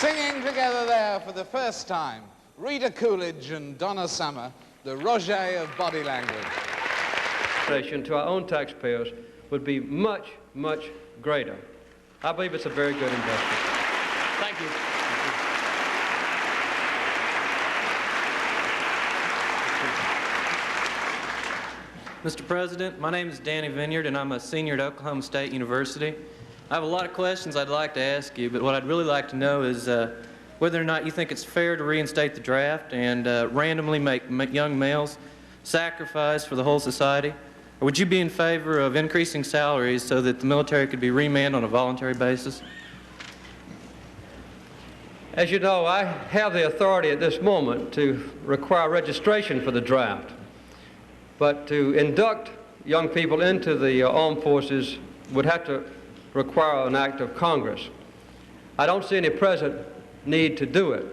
Singing together there for the first time, Rita Coolidge and Donna the Roger of body language. To our own taxpayers would be much, much greater. I believe it's a very good investment. Thank you. Mr. President, my name is Danny Vineyard, and I'm a senior at Oklahoma State University. I have a lot of questions I'd like to ask you, but what I'd really like to know is whether or not you think it's fair to reinstate the draft and randomly make young males sacrifice for the whole society? Or would you be in favor of increasing salaries so that the military could be remanded on a voluntary basis? As you know, I have the authority at this moment to require registration for the draft. But to induct young people into the armed forces would have to require an act of Congress. I don't see any present need to do it,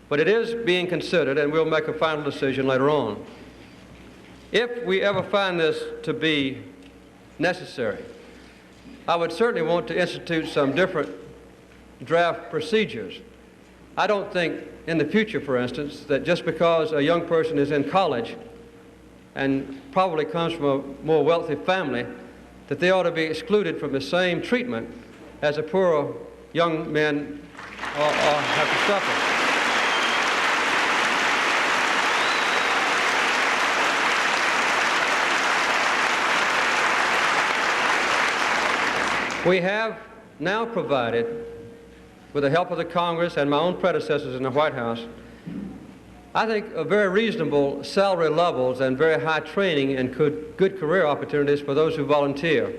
but it is being considered, and we'll make a final decision later on. If we ever find this to be necessary, I would certainly want to institute some different draft procedures. I don't think in the future, for instance, that just because a young person is in college and probably comes from a more wealthy family, that they ought to be excluded from the same treatment as the poorer young men have to suffer. We have now provided, with the help of the Congress and my own predecessors in the White House, I think very reasonable salary levels and very high training and good career opportunities for those who volunteer.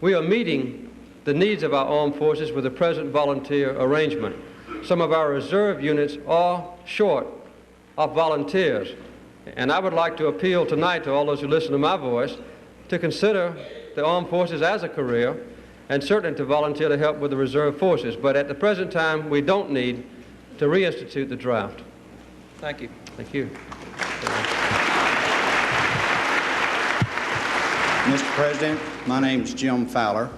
We are meeting the needs of our armed forces with the present volunteer arrangement. Some of our reserve units are short of volunteers, and I would like to appeal tonight to all those who listen to my voice to consider the armed forces as a career and certainly to volunteer to help with the reserve forces. But at the present time, we don't need to reinstitute the draft. Thank you. Thank you. Mr. President, my name's Jim Fowler,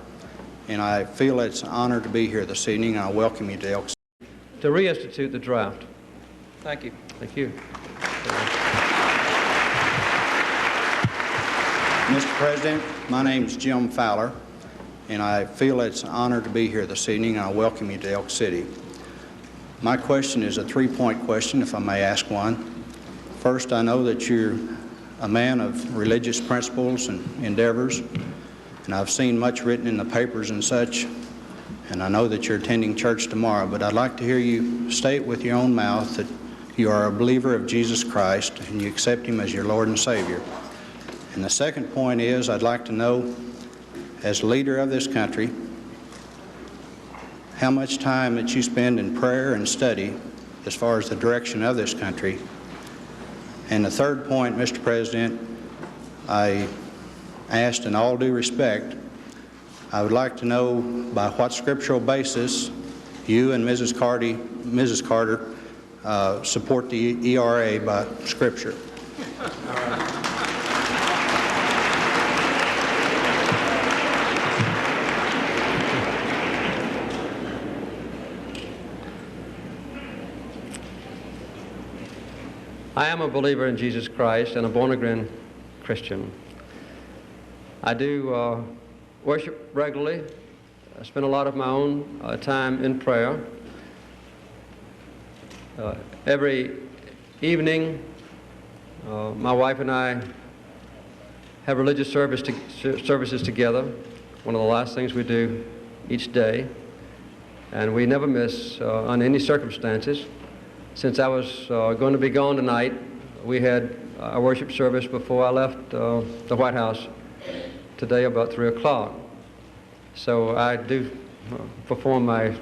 and I feel it's an honor to be here this evening, and I welcome you to Elk City. To reinstitute the draft. Thank you. Thank you. Mr. President, my name's Jim Fowler, and I feel it's an honor to be here this evening, and I welcome you to Elk City. My question is a three-point question, if I may ask one. First, I know that you're a man of religious principles and endeavors, and I've seen much written in the papers and such, and I know that you're attending church tomorrow, but I'd like to hear you state with your own mouth that you are a believer of Jesus Christ and you accept Him as your Lord and Savior. And the second point is, I'd like to know, as leader of this country, how much time that you spend in prayer and study as far as the direction of this country. And the third point, Mr. President, I asked in all due respect, I would like to know by what scriptural basis you and Mrs. Carter support the ERA by Scripture. I am a believer in Jesus Christ and a born-again Christian. I do worship regularly. I spend a lot of my own time in prayer. Every evening, my wife and I have religious services together, one of the last things we do each day, and we never miss under any circumstances. Since I was going to be gone tonight, we had a worship service before I left the White House today about 3 o'clock. So I do perform my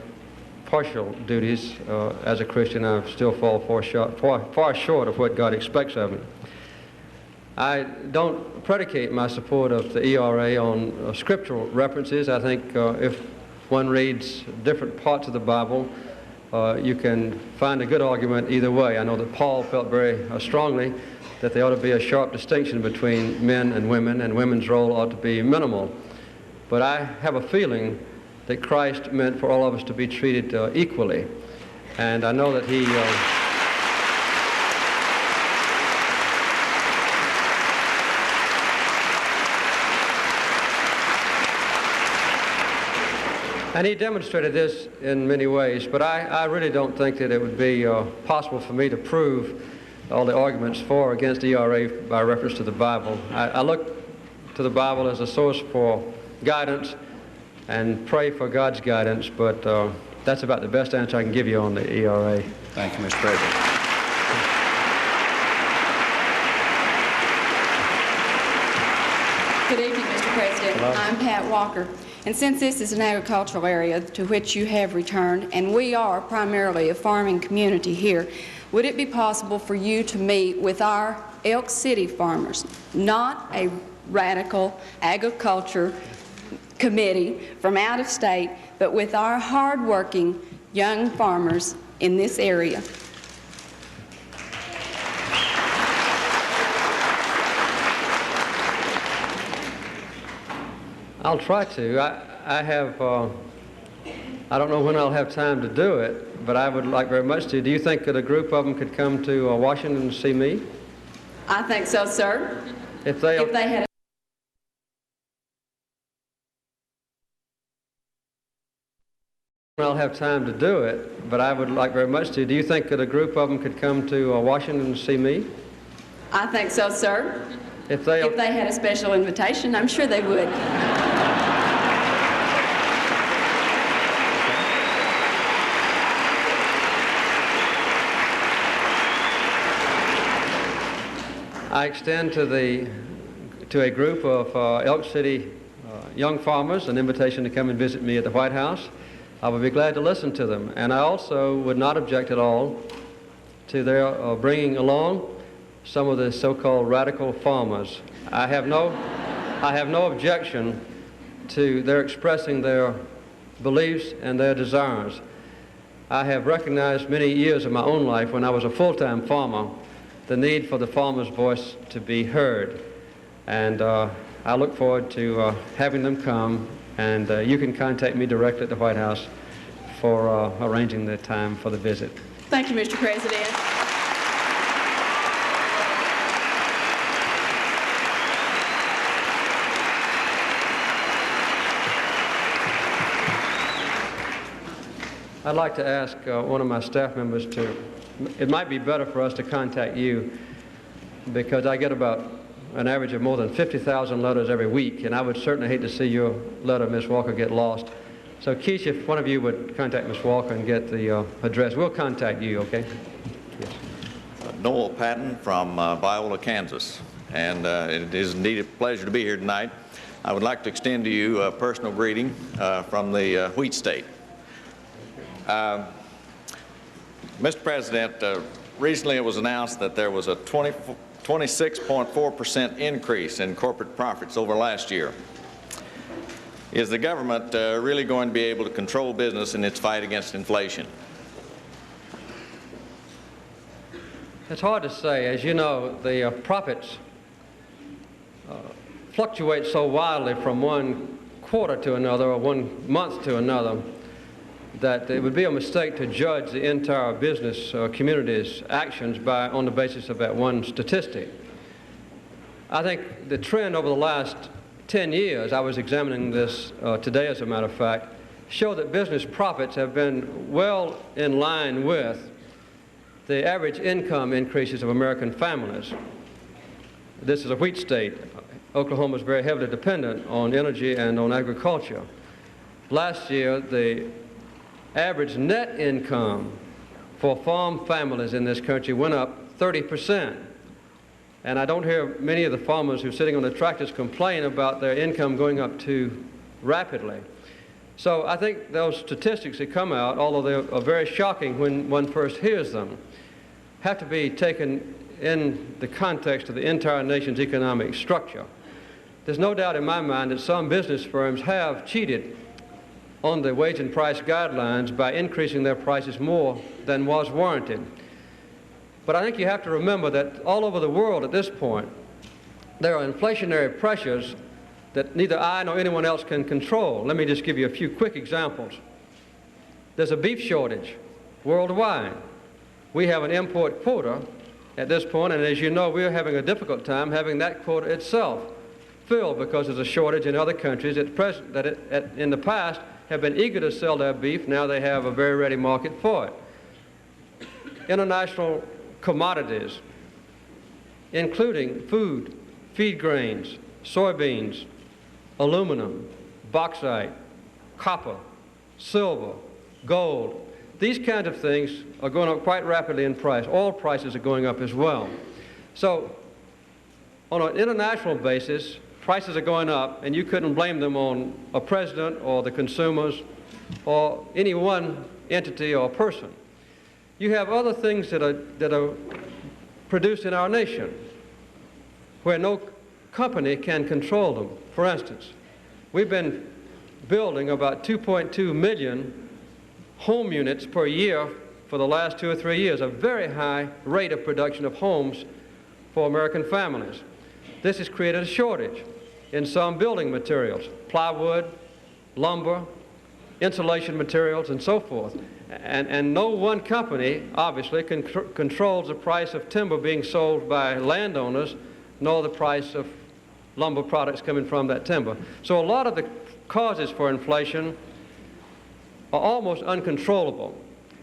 partial duties as a Christian. I still fall far short of what God expects of me. I don't predicate my support of the ERA on scriptural references. I think if one reads different parts of the Bible, you can find a good argument either way. I know that Paul felt very strongly that there ought to be a sharp distinction between men and women's role ought to be minimal. But I have a feeling that Christ meant for all of us to be treated equally. And I know that he and he demonstrated this in many ways, but I really don't think that it would be possible for me to prove all the arguments for or against ERA by reference to the Bible. I look to the Bible as a source for guidance and pray for God's guidance, but that's about the best answer I can give you on the ERA. Thank you, Mr. President. Good evening, Mr. President. Hello. I'm Pat Walker. And since this is an agricultural area to which you have returned, and we are primarily a farming community here, would it be possible for you to meet with our Elk City farmers, not a radical agriculture committee from out of state, but with our hard-working young farmers in this area? I'll try to. I have, I don't know when I'll have time to do it, but I would like very much to. Do you think that a group of them could come to Washington and see me? I think so, sir. If they had I'll have time to do it, but I would like very much to. Do you think that a group of them could come to Washington and see me? I think so, sir. If they had a special invitation, I'm sure they would. I extend to a group of Elk City young farmers an invitation to come and visit me at the White House. I would be glad to listen to them, and I also would not object at all to their bringing along some of the so-called radical farmers. I have no objection to their expressing their beliefs and their desires. I have recognized many years of my own life when I was a full-time farmer the need for the farmer's voice to be heard. And I look forward to having them come, and you can contact me directly at the White House for arranging the time for the visit. Thank you, Mr. President. I'd like to ask one of my staff members to, it might be better for us to contact you, because I get about an average of more than 50,000 letters every week, and I would certainly hate to see your letter, Ms. Walker, get lost. So, Keisha, if one of you would contact Ms. Walker and get the address, we'll contact you, okay? Yes. Noel Patton from Viola, Kansas, and it is indeed a pleasure to be here tonight. I would like to extend to you a personal greeting from the wheat state. Mr. President, recently it was announced that there was a 26.4% increase in corporate profits over last year. Is the government really going to be able to control business in its fight against inflation? It's hard to say. As you know, the profits fluctuate so wildly from one quarter to another or 1 month to another that it would be a mistake to judge the entire business community's actions on the basis of that one statistic. I think the trend over the last 10 years, I was examining this today as a matter of fact, show that business profits have been well in line with the average income increases of American families. This is a wheat state. Oklahoma is very heavily dependent on energy and on agriculture. Last year, the average net income for farm families in this country went up 30%. And I don't hear many of the farmers who are sitting on the tractors complain about their income going up too rapidly. So I think those statistics that come out, although they are very shocking when one first hears them, have to be taken in the context of the entire nation's economic structure. There's no doubt in my mind that some business firms have cheated on the wage and price guidelines by increasing their prices more than was warranted. But I think you have to remember that all over the world at this point, there are inflationary pressures that neither I nor anyone else can control. Let me just give you a few quick examples. There's a beef shortage. worldwide. We have an import quota at this point, and as you know, we're having a difficult time having that quota itself filled because there's a shortage in other countries at present that in the past have been eager to sell their beef. Now they have a very ready market for it. International commodities, including food, feed grains, soybeans, aluminum, bauxite, copper, silver, gold. These kinds of things are going up quite rapidly in price. Oil prices are going up as well. So on an international basis, prices are going up, and you couldn't blame them on a president or the consumers or any one entity or person. You have other things that are produced in our nation where no company can control them. For instance, we've been building about 2.2 million home units per year for the last 2 or 3 years, a very high rate of production of homes for American families. This has created a shortage in some building materials, plywood, lumber, insulation materials, and so forth. And no one company, obviously, controls the price of timber being sold by landowners, nor the price of lumber products coming from that timber. So a lot of the causes for inflation are almost uncontrollable,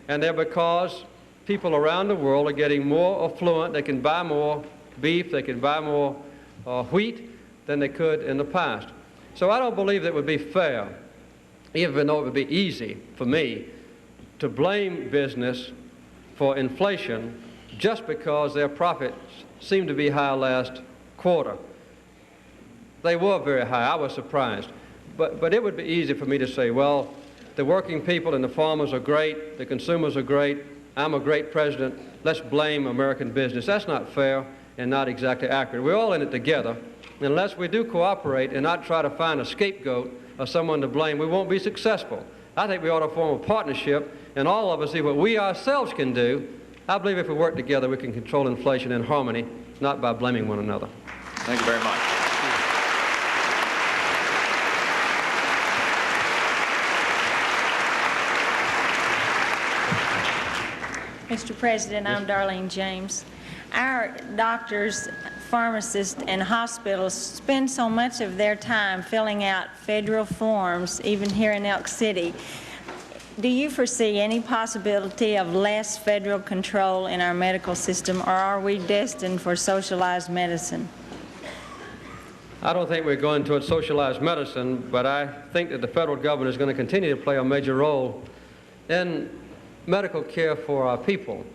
and they're because people around the world are getting more affluent. They can buy more beef, they can buy more wheat than they could in the past. So I don't believe that it would be fair, even though it would be easy for me, to blame business for inflation just because their profits seemed to be high last quarter. They were very high. I was surprised. But it would be easy for me to say, well, the working people and the farmers are great, the consumers are great, I'm a great president, let's blame American business. That's not fair and not exactly accurate. We're all in it together. Unless we do cooperate and not try to find a scapegoat or someone to blame, we won't be successful. I think we ought to form a partnership and all of us see what we ourselves can do. I believe if we work together, we can control inflation in harmony, not by blaming one another. Thank you very much. Mr. President, I'm Darlene James. Our doctors, pharmacists, and hospitals spend so much of their time filling out federal forms, even here in Elk City. Do you foresee any possibility of less federal control in our medical system, or are we destined for socialized medicine? I don't think we're going towards socialized medicine, but I think that the federal government is going to continue to play a major role in medical care for our people.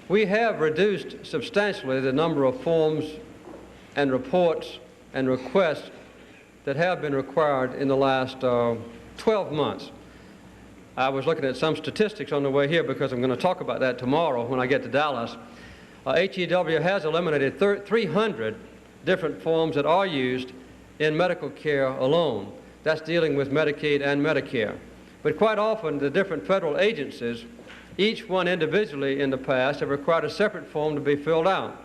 We have reduced substantially the number of forms and reports and requests that have been required in the last 12 months. I was looking at some statistics on the way here because I'm going to talk about that tomorrow when I get to Dallas. HEW has eliminated 300 different forms that are used in medical care alone. That's dealing with Medicaid and Medicare. But quite often the different federal agencies, each one individually in the past, have required a separate form to be filled out.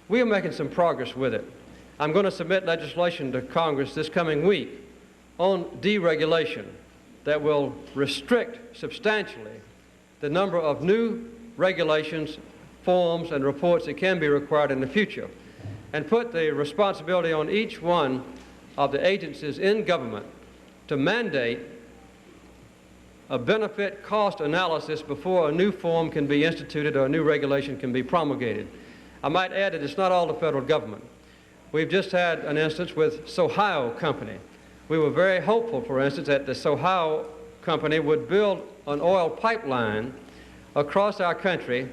We are making some progress with it. I'm going to submit legislation to Congress this coming week on deregulation that will restrict substantially the number of new regulations, forms, and reports that can be required in the future, and put the responsibility on each one of the agencies in government to mandate a benefit cost analysis before a new form can be instituted or a new regulation can be promulgated. I might add that it's not all the federal government. We've just had an instance with Sohio Company. We were very hopeful, for instance, that the Sohio Company would build an oil pipeline across our country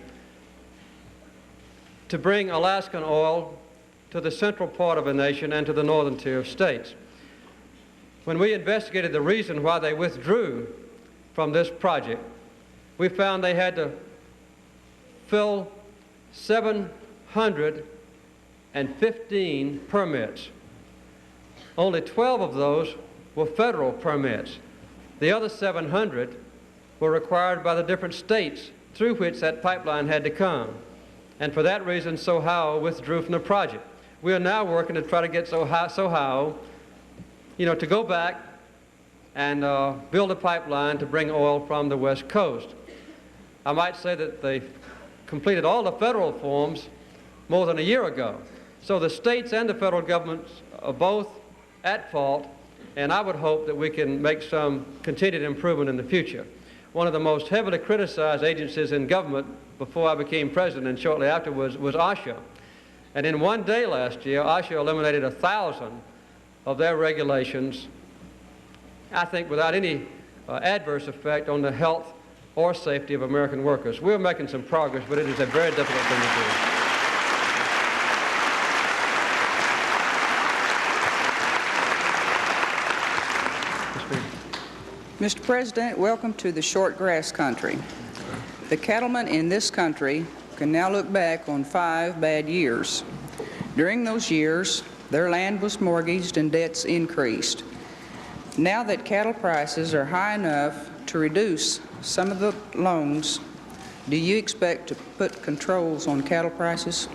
to bring Alaskan oil to the central part of the nation and to the northern tier of states. When we investigated the reason why they withdrew from this project, we found they had to fill 715 permits. Only 12 of those were federal permits. The other 700 were required by the different states through which that pipeline had to come. And for that reason, Sohio withdrew from the project. We are now working to try to get Sohio, to go back and build a pipeline to bring oil from the West Coast. I might say that they completed all the federal forms more than a year ago. So the states and the federal governments are both at fault, and I would hope that we can make some continued improvement in the future. One of the most heavily criticized agencies in government before I became president and shortly afterwards was OSHA. And in one day last year, OSHA eliminated 1,000 of their regulations, I think without any adverse effect on the health or safety of American workers. We're making some progress, but it is a very difficult thing to do. Mr. President, welcome to the short grass country. The cattlemen in this country can now look back on 5 bad years. During those years, their land was mortgaged and debts increased. Now that cattle prices are high enough to reduce some of the loans, do you expect to put controls on cattle prices?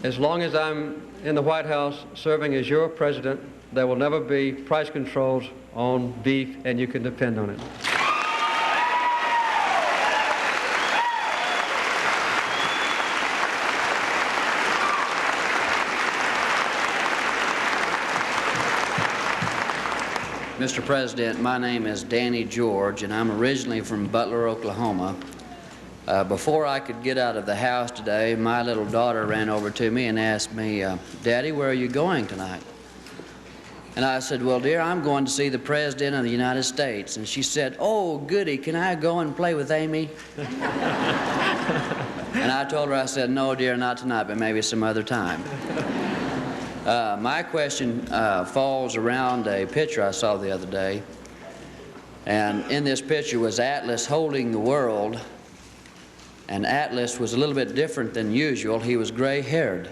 As long as I'm in the White House serving as your president, there will never be price controls on beef, and you can depend on it. Mr. President, my name is Danny George, and I'm originally from Butler, Oklahoma. Before I could get out of the house today, my little daughter ran over to me and asked me, Daddy, where are you going tonight? And I said, well, dear, I'm going to see the President of the United States. And she said, oh, goody, can I go and play with Amy? And I told her, I said, no, dear, not tonight, but maybe some other time. My question falls around a picture I saw the other day. And in this picture was Atlas holding the world. And Atlas was a little bit different than usual. He was gray-haired.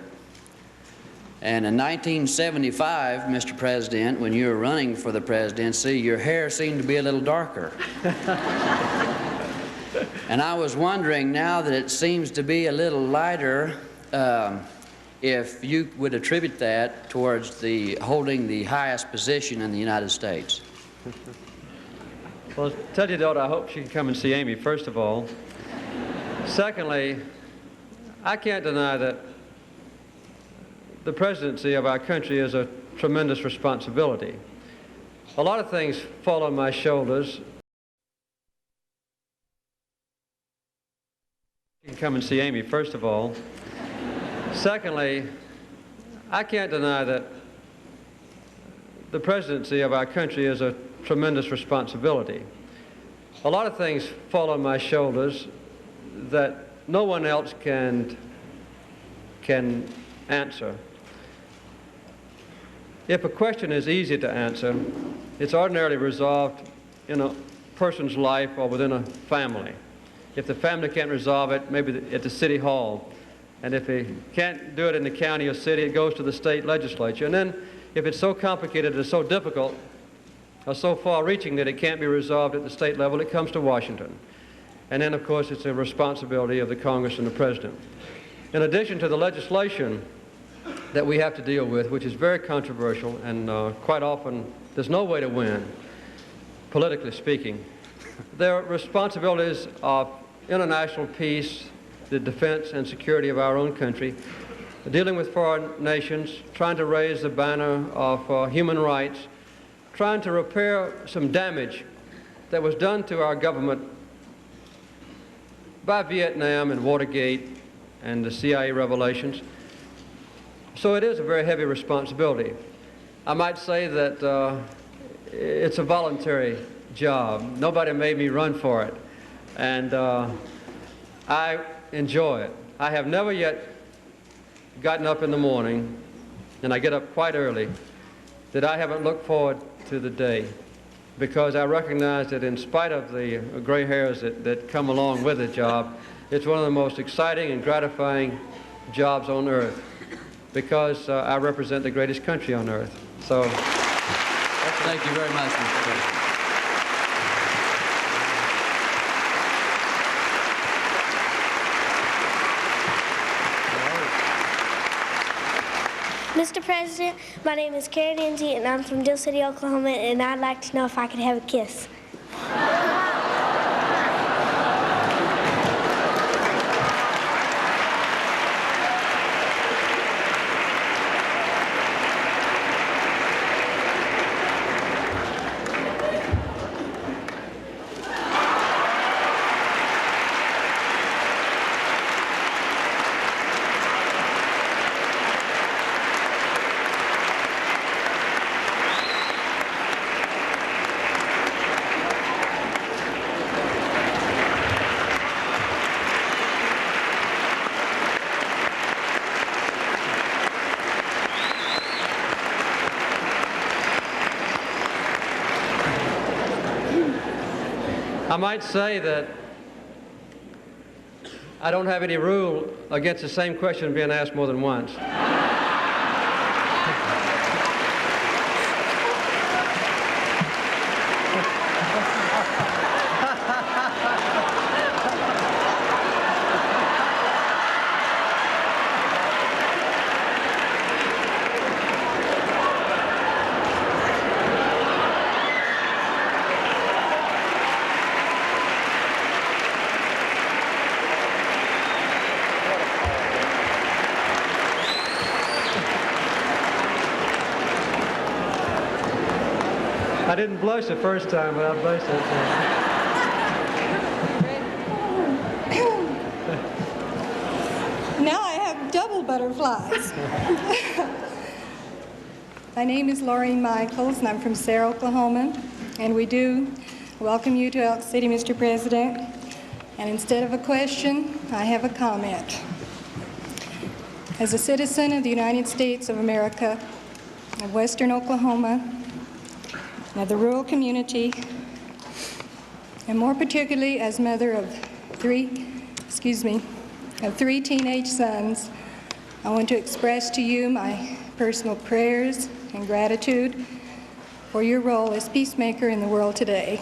And in 1975, Mr. President, when you were running for the presidency, your hair seemed to be a little darker. And I was wondering, now that it seems to be a little lighter, if you would attribute that towards the holding the highest position in the United States. Well, tell your daughter I hope she can come and see Amy, first of all. Secondly, I can't deny that the presidency of our country is a tremendous responsibility. A lot of things fall on my shoulders. You can come and see Amy, first of all. Secondly, I can't deny that the presidency of our country is a tremendous responsibility. A lot of things fall on my shoulders that no one else can answer. If a question is easy to answer, it's ordinarily resolved in a person's life or within a family. If the family can't resolve it, maybe at the city hall. And if they can't do it in the county or city, it goes to the state legislature. And then if it's so complicated or so difficult or so far-reaching that it can't be resolved at the state level, it comes to Washington. And then, of course, it's a responsibility of the Congress and the President. In addition to the legislation that we have to deal with, which is very controversial and quite often there's no way to win, politically speaking, there are responsibilities of international peace, the defense and security of our own country, dealing with foreign nations, trying to raise the banner of human rights, trying to repair some damage that was done to our government by Vietnam and Watergate and the CIA revelations. So it is a very heavy responsibility. I might say that it's a voluntary job. Nobody made me run for it. And I enjoy it. I have never yet gotten up in the morning, and I get up quite early, that I haven't looked forward to the day, because I recognize that in spite of the gray hairs that come along with the job, it's one of the most exciting and gratifying jobs on earth, because I represent the greatest country on earth. So, thank you very much, Mr. President. Mr. President, my name is Karen Angie, and I'm from Dill City, Oklahoma, and I'd like to know if I could have a kiss. I might say that I don't have any rule against the same question being asked more than once. I didn't blush the first time, but I blushed that time. Now I have double butterflies. My name is Laureen Michaels, and I'm from Sarah, Oklahoma. And we do welcome you to Elk City, Mr. President. And instead of a question, I have a comment. As a citizen of the United States of America, of Western Oklahoma, of the rural community, and more particularly as mother of three teenage sons, I want to express to you my personal prayers and gratitude for your role as peacemaker in the world today.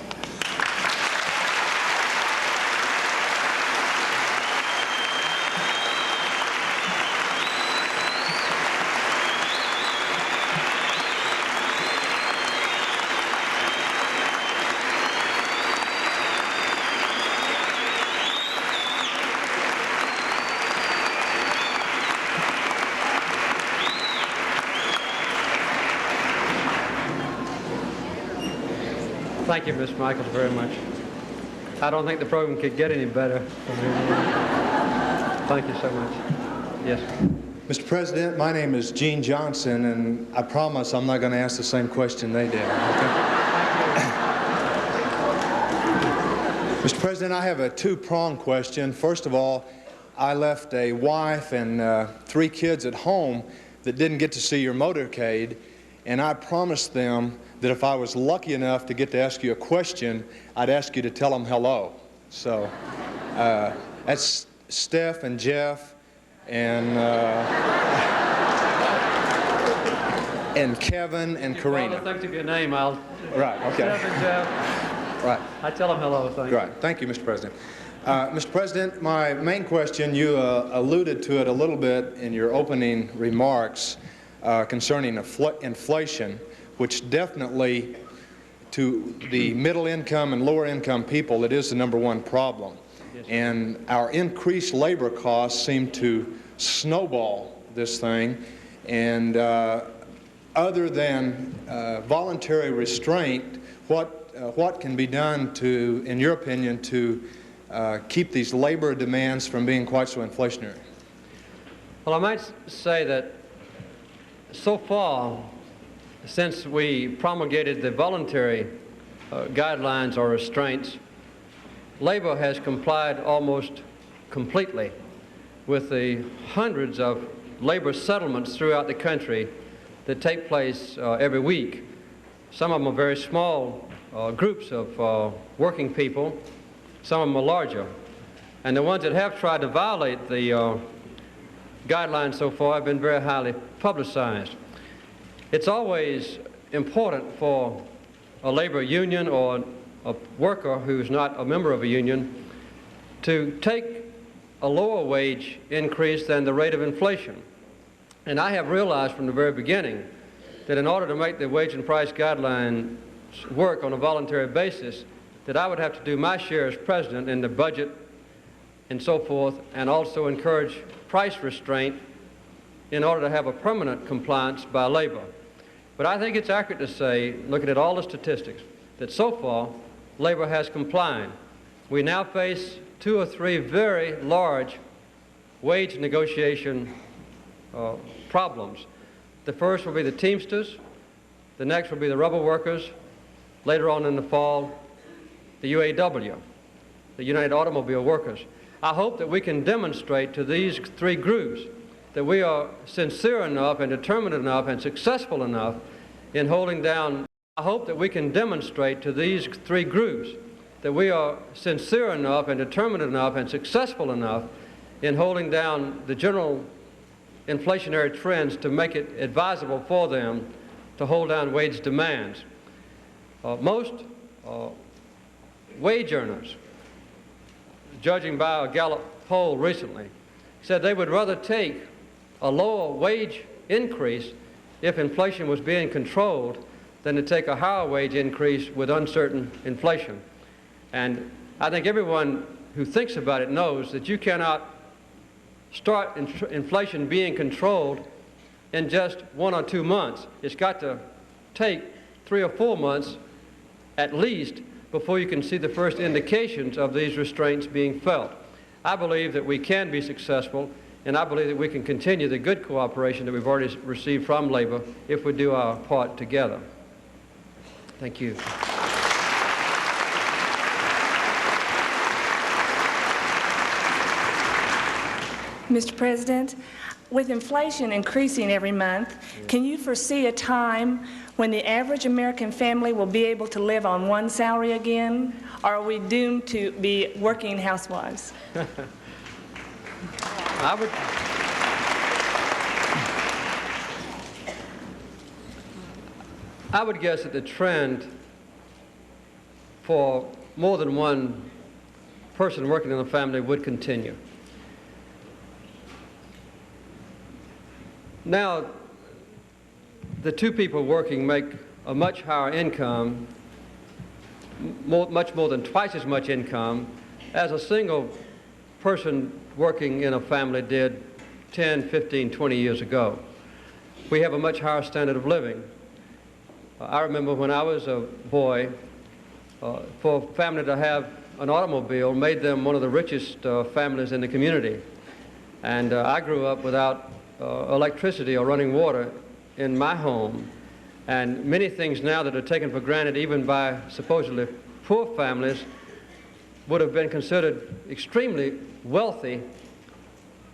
Thank you, Ms. Michaels, very much. I don't think the program could get any better from here. Thank you so much. Yes. Mr. President, my name is Gene Johnson, and I promise I'm not going to ask the same question they did. Okay? Mr. President, I have a two-pronged question. First of all, I left a wife and 3 kids at home that didn't get to see your motorcade, and I promised them that if I was lucky enough to get to ask you a question, I'd ask you to tell them hello. So that's Steph and Jeff and Kevin and Karina. Well, think of your name, I'll... Right, okay. Steph and Jeff. Right. I tell them hello, thank you. Right, thank you, Mr. President. Mr. President, my main question, you alluded to it a little bit in your opening remarks concerning inflation, which definitely, to the middle income and lower income people, it is the #1 problem. Yes. And our increased labor costs seem to snowball this thing. And other than voluntary restraint, what can be done to, in your opinion, to keep these labor demands from being quite so inflationary? Well, I might say that so far, since we promulgated the voluntary guidelines or restraints, labor has complied almost completely with the hundreds of labor settlements throughout the country that take place every week. Some of them are very small groups of working people. Some of them are larger. And the ones that have tried to violate the guidelines so far have been very highly publicized. It's always important for a labor union or a worker who's not a member of a union to take a lower wage increase than the rate of inflation. And I have realized from the very beginning that in order to make the wage and price guidelines work on a voluntary basis, that I would have to do my share as president in the budget and so forth, and also encourage price restraint in order to have a permanent compliance by labor. But I think it's accurate to say, looking at all the statistics, that so far labor has complied. We now face 2 or 3 very large wage negotiation problems. The first will be the Teamsters, the next will be the rubber workers, later on in the fall, the UAW, the United Automobile Workers. I hope that we can demonstrate to these 3 groups that we are sincere enough and determined enough and successful enough in holding down. I hope that we can demonstrate to these 3 groups that we are sincere enough and determined enough and successful enough in holding down the general inflationary trends to make it advisable for them to hold down wage demands. Most wage earners, judging by a Gallup poll recently, said they would rather take a lower wage increase if inflation was being controlled than to take a higher wage increase with uncertain inflation. And I think everyone who thinks about it knows that you cannot start inflation being controlled in just 1 or 2 months. It's got to take 3 or 4 months at least before you can see the first indications of these restraints being felt. I believe that we can be successful, and I believe that we can continue the good cooperation that we've already received from labor if we do our part together. Thank you. Mr. President, with inflation increasing every month, can you foresee a time when the average American family will be able to live on one salary again, or are we doomed to be working housewives? I would guess that the trend for more than one person working in a family would continue. Now, the two people working make a much higher income, much more than twice as much income as a single person working in a family did 10, 15, 20 years ago. We have a much higher standard of living. I remember when I was a boy, for a family to have an automobile made them one of the richest families in the community. And I grew up without electricity or running water in my home. And many things now that are taken for granted even by supposedly poor families would have been considered extremely wealthy,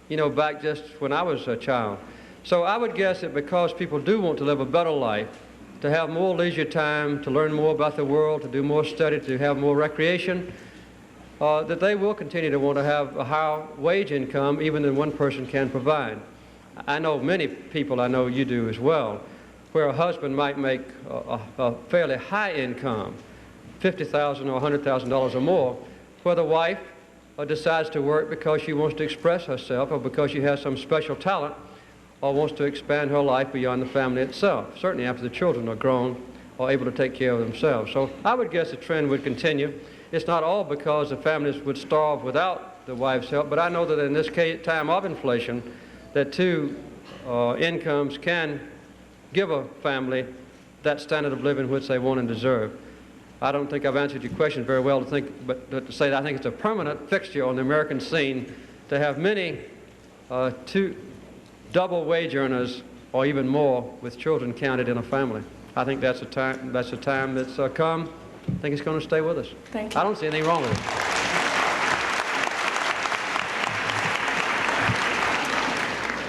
you know, back just when I was a child. So I would guess that because people do want to live a better life, to have more leisure time, to learn more about the world, to do more study, to have more recreation, that they will continue to want to have a higher wage income even than one person can provide. I know many people, I know you do as well, where a husband might make a fairly high income, $50,000 or $100,000 or more, where the wife decides to work because she wants to express herself or because she has some special talent or wants to expand her life beyond the family itself, certainly after the children are grown or able to take care of themselves. So I would guess the trend would continue. It's not all because the families would starve without the wife's help, but I know that in this time of inflation, that two incomes can give a family that standard of living which they want and deserve. I don't think I've answered your question very well but to say that I think it's a permanent fixture on the American scene to have many two double wage earners or even more with children counted in a family. I think that's a time that's come. I think it's going to stay with us. Thank you. I don't see anything wrong with it.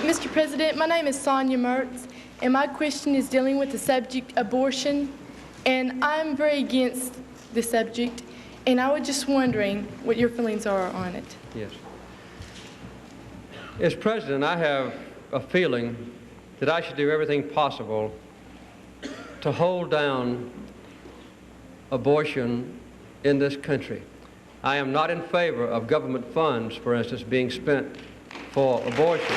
Mr. President, my name is Sonia Mertz, and my question is dealing with the subject abortion. And I'm very against the subject, and I was just wondering what your feelings are on it. Yes. As President, I have a feeling that I should do everything possible to hold down abortion in this country. I am not in favor of government funds, for instance, being spent for abortion.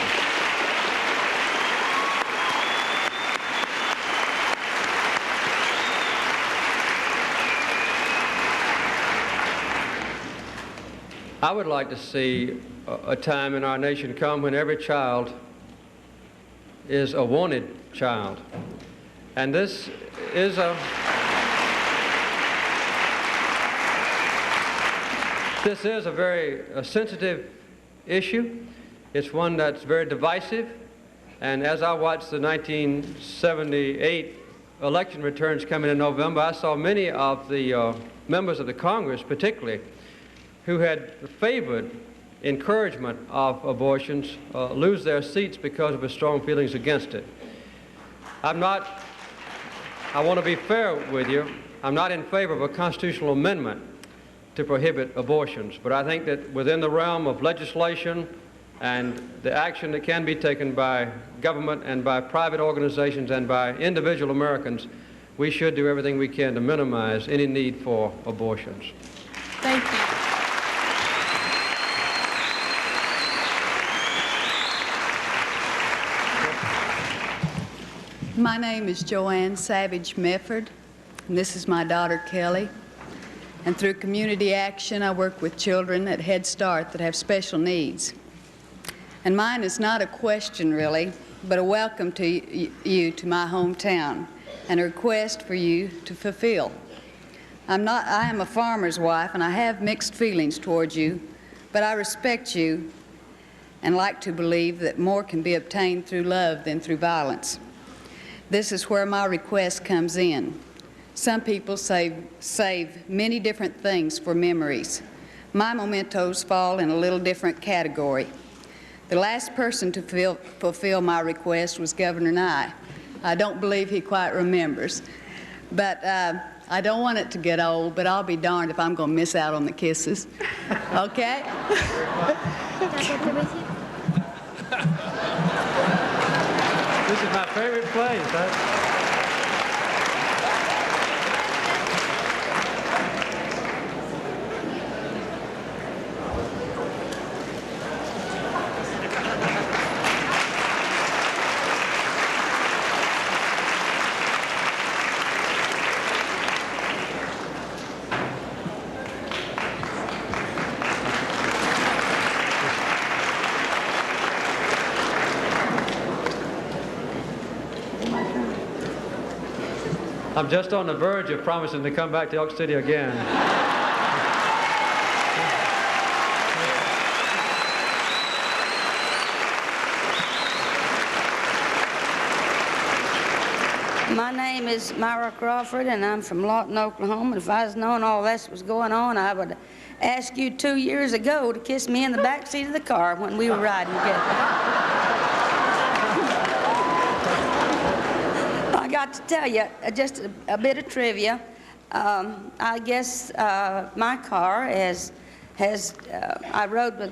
I would like to see a time in our nation come when every child is a wanted child. And this is a very sensitive issue. It's one that's very divisive. And as I watched the 1978 election returns coming in November, I saw many of the members of the Congress, particularly, who had favored encouragement of abortions lose their seats because of his strong feelings against it. I want to be fair with you, I'm not in favor of a constitutional amendment to prohibit abortions. But I think that within the realm of legislation and the action that can be taken by government and by private organizations and by individual Americans, we should do everything we can to minimize any need for abortions. Thank you. My name is Joanne Savage Mefford, and this is my daughter Kelly. And through community action, I work with children at Head Start that have special needs. And mine is not a question, really, but a welcome to you to my hometown and a request for you to fulfill. I am a farmer's wife, and I have mixed feelings towards you, but I respect you and like to believe that more can be obtained through love than through violence. This is where my request comes in. Some people save many different things for memories. My mementos fall in a little different category. The last person to fulfill my request was Governor Nye. I don't believe he quite remembers. But I don't want it to get old, but I'll be darned if I'm going to miss out on the kisses. Okay? This is my favorite place. I'm just on the verge of promising to come back to Elk City again. My name is Myra Crawford, and I'm from Lawton, Oklahoma. If I was known all this was going on, I would ask you 2 years ago to kiss me in the back seat of the car when we were riding together. I got to tell you just a bit of trivia. I guess my car I rode with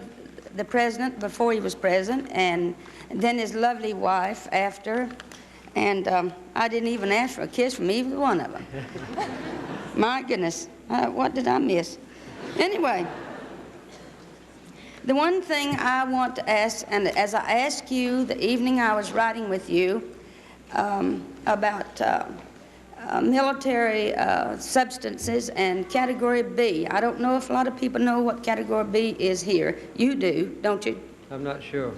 the president before he was president, and then his lovely wife after, and I didn't even ask for a kiss from either one of them. My goodness, what did I miss? Anyway, the one thing I want to ask, and as I asked you the evening I was riding with you, about military substances and Category B. I don't know if a lot of people know what Category B is here. You do, don't you? I'm not sure.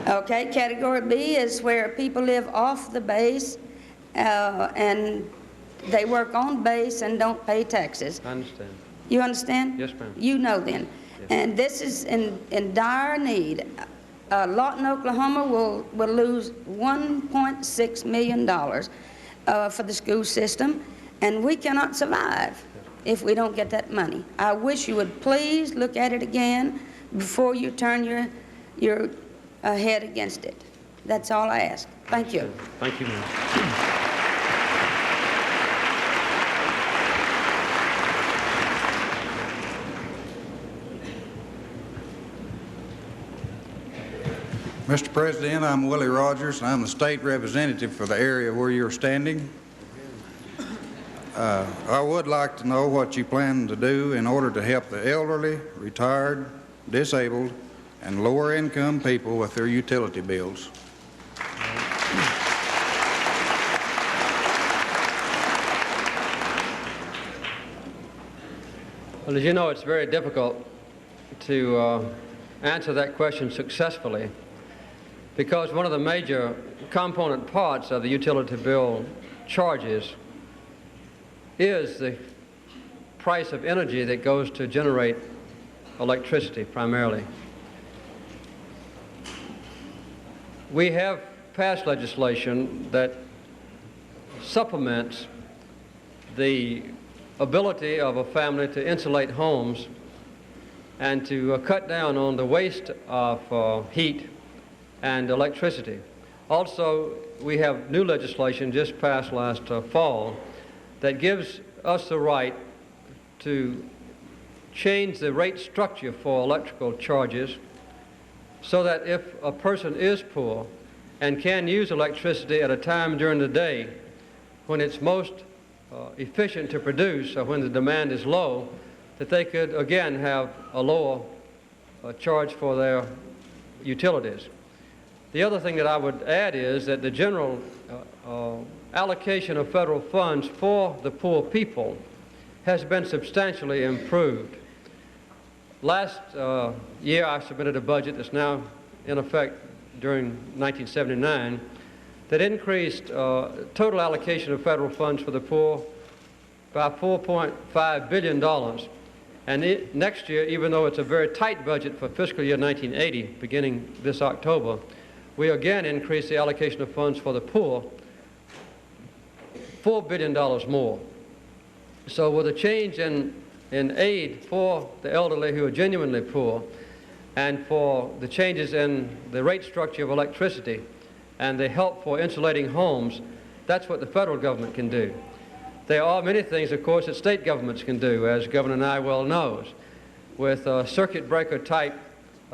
Okay, Category B is where people live off the base and they work on base and don't pay taxes. I understand. You understand? Yes, ma'am. You know then. Yes. And this is in dire need. Lawton, Oklahoma will lose $1.6 million for the school system, and we cannot survive if we don't get that money. I wish you would please look at it again before you turn your head against it. That's all I ask. Thank you. Thank you, ma'am. Mr. President, I'm Willie Rogers, and I'm the state representative for the area where you're standing. I would like to know what you plan to do in order to help the elderly, retired, disabled, and lower-income people with their utility bills. Well, as you know, it's very difficult to answer that question successfully, because one of the major component parts of the utility bill charges is the price of energy that goes to generate electricity primarily. We have passed legislation that supplements the ability of a family to insulate homes and to cut down on the waste of heat and electricity. Also, we have new legislation just passed last fall that gives us the right to change the rate structure for electrical charges so that if a person is poor and can use electricity at a time during the day when it's most efficient to produce or when the demand is low, that they could again have a lower charge for their utilities. The other thing that I would add is that the general allocation of federal funds for the poor people has been substantially improved. Last year I submitted a budget that's now in effect during 1979 that increased total allocation of federal funds for the poor by $4.5 billion. And next year, even though it's a very tight budget for fiscal year 1980, beginning this October, we again increase the allocation of funds for the poor $4 billion more. So with a change in aid for the elderly who are genuinely poor and for the changes in the rate structure of electricity and the help for insulating homes, that's what the federal government can do. There are many things, of course, that state governments can do, as Governor Nye well knows, with circuit breaker type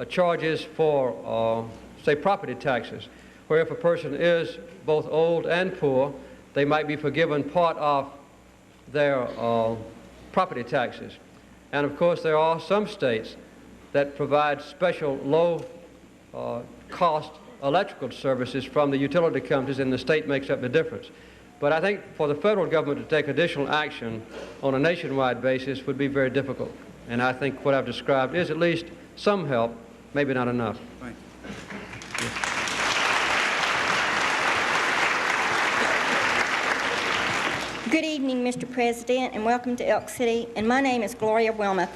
charges for, say, property taxes, where if a person is both old and poor, they might be forgiven part of their property taxes. And of course, there are some states that provide special low-cost electrical services from the utility companies, and the state makes up the difference. But I think for the federal government to take additional action on a nationwide basis would be very difficult. And I think what I've described is at least some help, maybe not enough. Thank you. Good evening, Mr. President, and welcome to Elk City. And my name is Gloria Wilmoth.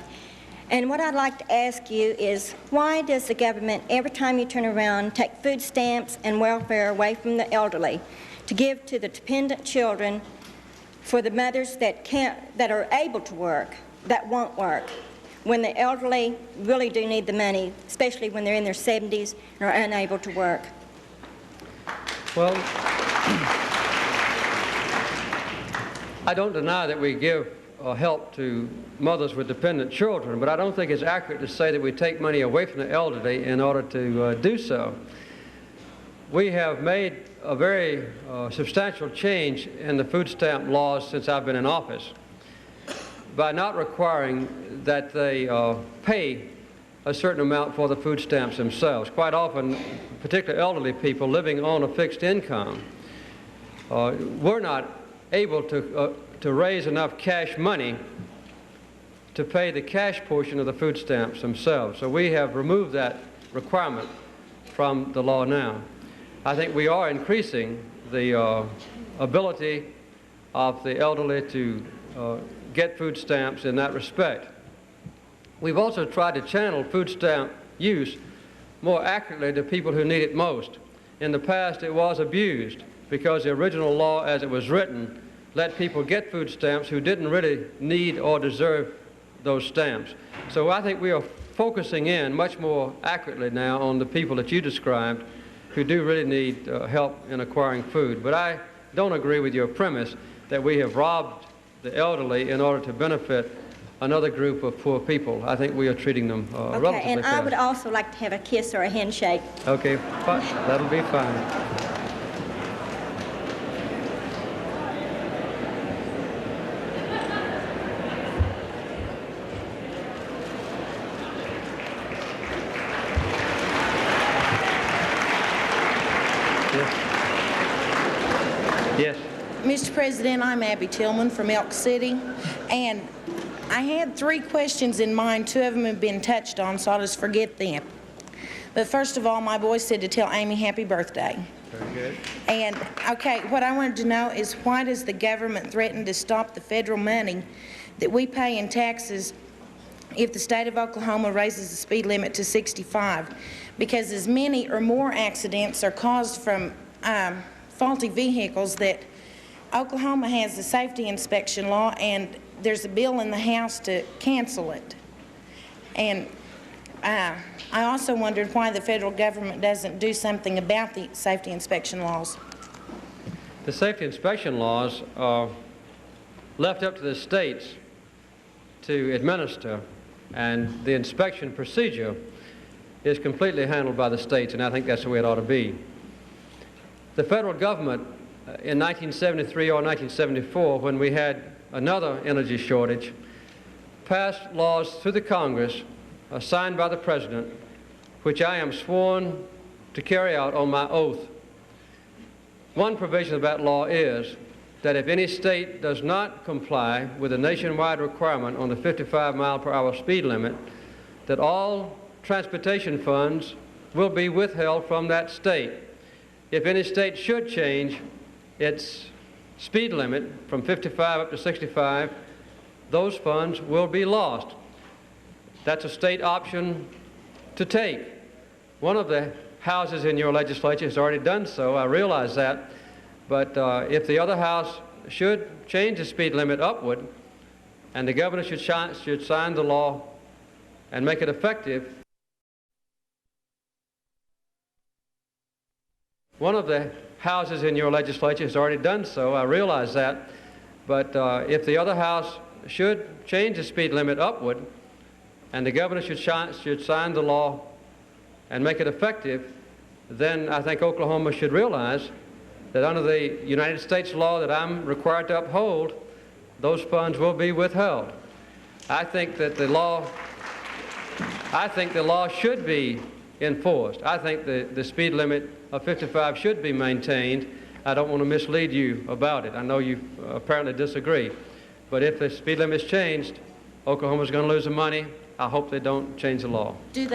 And what I'd like to ask you is, why does the government, every time you turn around, take food stamps and welfare away from the elderly to give to the dependent children for the mothers that are able to work, that won't work, when the elderly really do need the money, especially when they're in their 70s and are unable to work? Well, I don't deny that we give help to mothers with dependent children, but I don't think it's accurate to say that we take money away from the elderly in order to do so. We have made a very substantial change in the food stamp laws since I've been in office by not requiring that they pay a certain amount for the food stamps themselves. Quite often, particularly elderly people living on a fixed income, we're not able to raise enough cash money to pay the cash portion of the food stamps themselves. So we have removed that requirement from the law now. I think we are increasing the ability of the elderly to get food stamps in that respect. We've also tried to channel food stamp use more accurately to people who need it most. In the past, it was abused because the original law as it was written let people get food stamps who didn't really need or deserve those stamps. So I think we are focusing in much more accurately now on the people that you described who do really need help in acquiring food. But I don't agree with your premise that we have robbed the elderly in order to benefit another group of poor people. I think we are treating them relatively fairly. And I would also like to have a kiss or a handshake. Okay, fine. That'll be fine. Yes. Mr. President, I'm Abby Tillman from Elk City, and I had 3 questions in mind. 2 of them have been touched on, so I'll just forget them. But first of all, my boy said to tell Amy happy birthday. Very good. And, okay, what I wanted to know is, why does the government threaten to stop the federal money that we pay in taxes if the state of Oklahoma raises the speed limit to 65? Because as many or more accidents are caused from faulty vehicles that Oklahoma has the safety inspection law, and there's a bill in the House to cancel it. And I also wondered why the federal government doesn't do something about the safety inspection laws. The safety inspection laws are left up to the states to administer, and the inspection procedure is completely handled by the states, and I think that's the way it ought to be. The federal government in 1973 or 1974, when we had another energy shortage, passed laws through the Congress signed by the President, which I am sworn to carry out on my oath. One provision of that law is that if any state does not comply with the nationwide requirement on the 55-mile-per-hour speed limit, that all transportation funds will be withheld from that state. If any state should change its speed limit from 55 up to 65, those funds will be lost. That's a state option to take. One of the houses in your legislature has already done so, I realize that, but if the other house should change the speed limit upward, and the governor should sign the law and make it effective, one of the houses in your legislature has already done so, I realize that, but if the other house should change the speed limit upward, and the governor should sign the law and make it effective, then I think Oklahoma should realize that under the United States law that I'm required to uphold, those funds will be withheld. I think that the law should be enforced. I think the speed limit of 55 should be maintained. I don't want to mislead you about it. I know you apparently disagree. But if the speed limit is changed, Oklahoma's going to lose the money. I hope they don't change the law. Do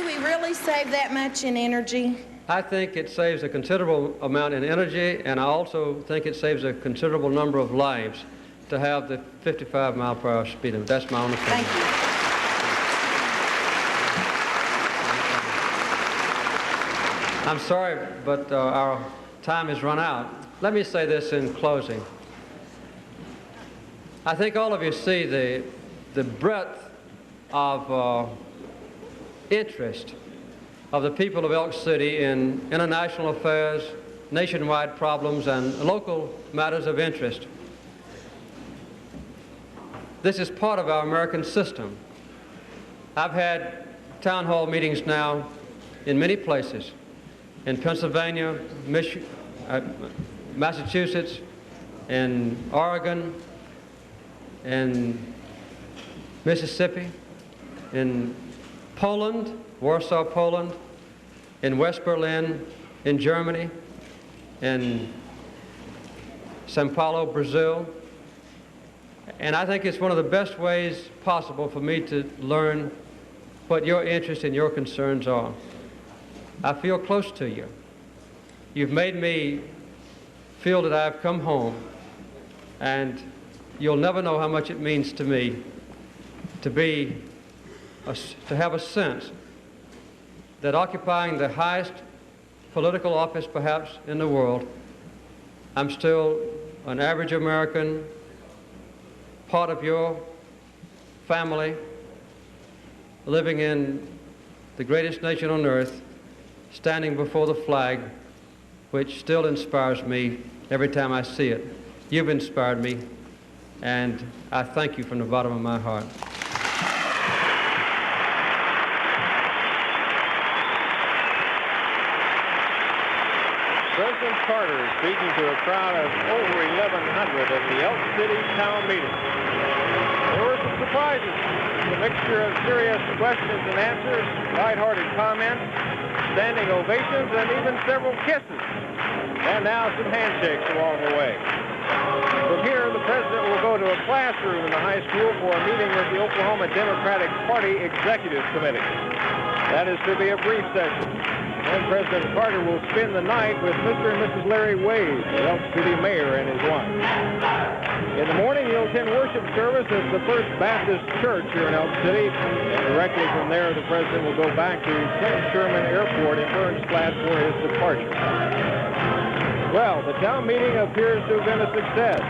we really save that much in energy? I think it saves a considerable amount in energy, and I also think it saves a considerable number of lives to have the 55-mile-per-hour speed limit. That's my own opinion. Thank you. I'm sorry, but our time has run out. Let me say this in closing. I think all of you see the breadth of interest of the people of Elk City in international affairs, nationwide problems, and local matters of interest. This is part of our American system. I've had town hall meetings now in many places, in Pennsylvania, Massachusetts, in Oregon, in Mississippi, in Poland, Warsaw, Poland, in West Berlin, in Germany, in Sao Paulo, Brazil. And I think it's one of the best ways possible for me to learn what your interests and your concerns are. I feel close to you. You've made me feel that I've come home, and you'll never know how much it means to me to have a sense that occupying the highest political office perhaps in the world, I'm still an average American, part of your family, living in the greatest nation on earth, standing before the flag, which still inspires me every time I see it. You've inspired me, and I thank you from the bottom of my heart. President Carter is speaking to a crowd of over 1,100 at the Elk City town meeting. There were some surprises, a mixture of serious questions and answers, lighthearted comments, standing ovations, and even several kisses. And now some handshakes along the way. From here, the president will go to a classroom in the high school for a meeting with the Oklahoma Democratic Party Executive Committee. That is to be a brief session. And President Carter will spend the night with Mr. and Mrs. Larry Wade, the Elk City mayor and his wife. In the morning, he'll attend worship service at the First Baptist Church here in Elk City. And directly from there, the president will go back to Clint Sherman Airport in Burns Flat for his departure. Well, the town meeting appears to have been a success.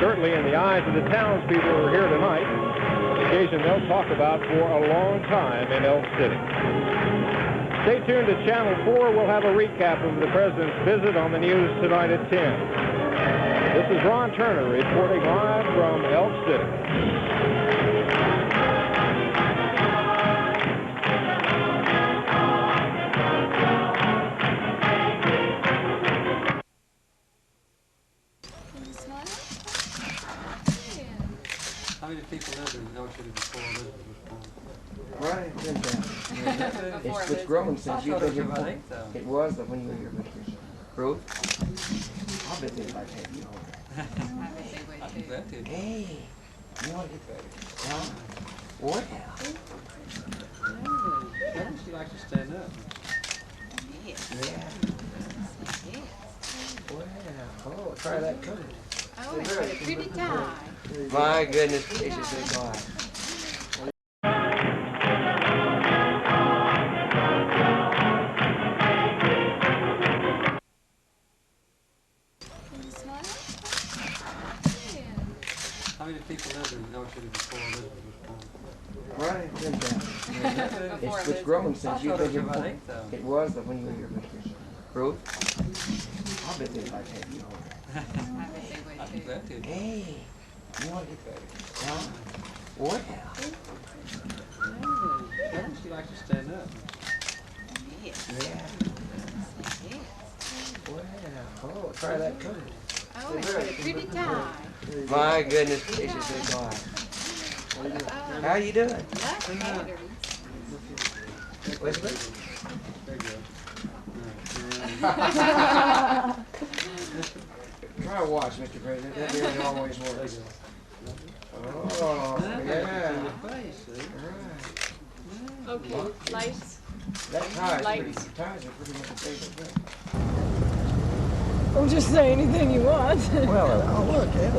Certainly in the eyes of the townspeople who are here tonight, an occasion they'll talk about for a long time in Elk City. Stay tuned to Channel 4. We'll have a recap of the president's visit on the news tonight at 10. This is Ron Turner reporting live from Elk City. How many people lived in Elk City before Elizabeth was born? Right, it's grown since you've been here. It was, but when you were here, growth. I'll bet they like having you over. Hey, you want to get better? Huh? What now? She likes to stand up. Yeah. Wow. Oh, try that cookie. Oh, it's got a pretty tie. My goodness gracious, they go out. How many people lived in Elk City before Elizabeth was born? Right, it's grown since you've been here. It was, but when you were here, growth. I'll bet they like having you over. Hey, you want to get better? Huh? What now? She likes to stand up. Yeah. Wow. Oh, try that cookie. Oh, it's got a pretty tie. My goodness gracious, they go out. How you doing? Elizabeth? Try a watch, Mr. President. That nearly always works. Oh, yeah. Okay, lights. That tie is Lights. pretty, ties are pretty much a favorite thing. Don't just say anything you want. Well, I'll look at it.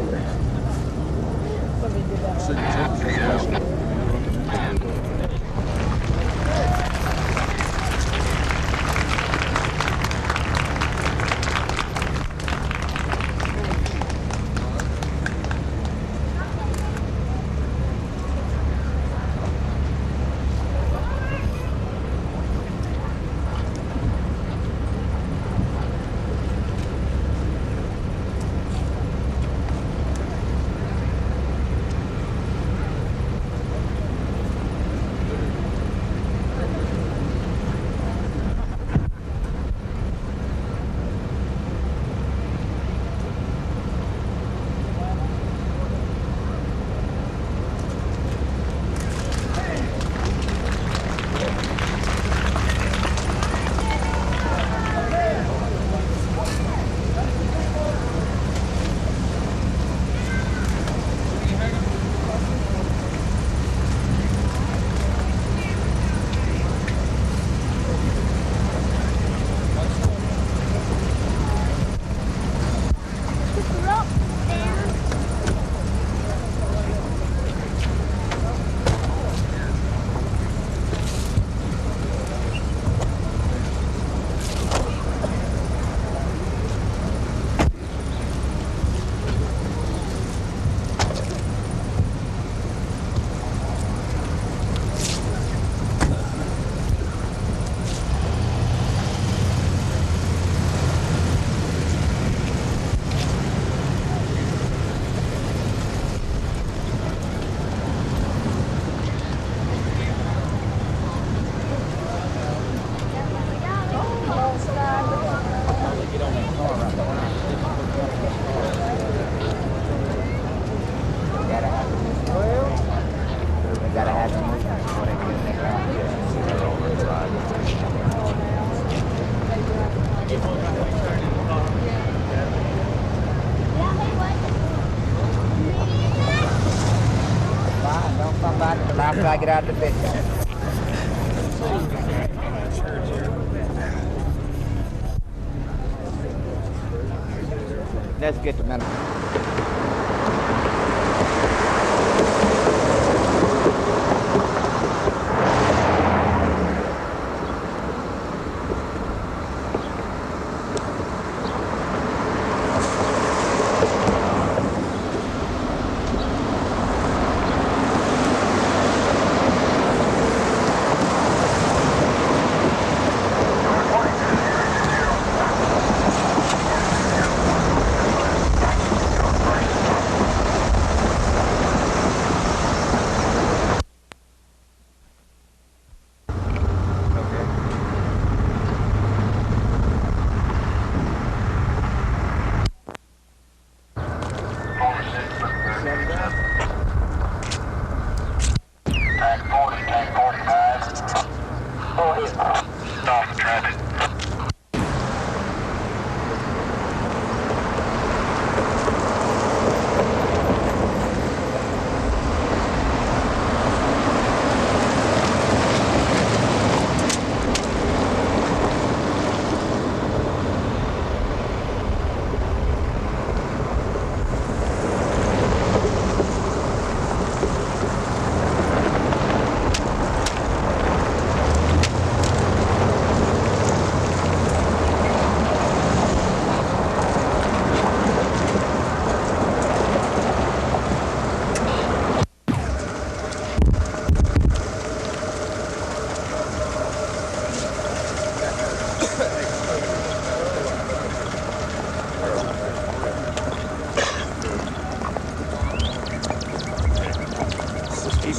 Let me do that one. After I get out the pit. Let's get the minute.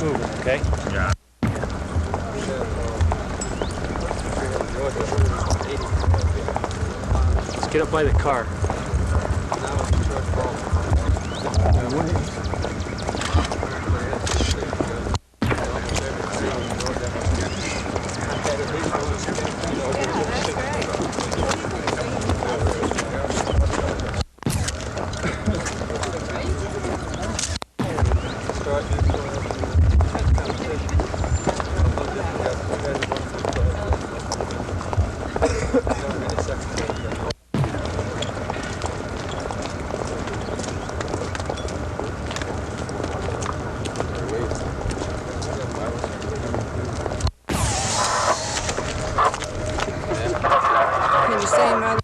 moving, okay? Yeah. Let's get up by the car. Can you say, Mother?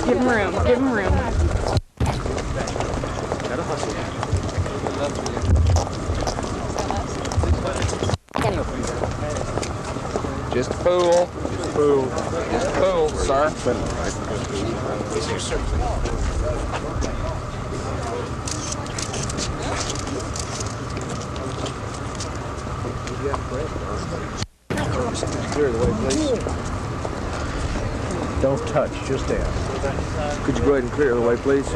Give him room. Give him room. Just a pool. Just a pool. Just a pool, sir. Clear the way, please. Don't touch, just ask. Could you go ahead and clear the way, please?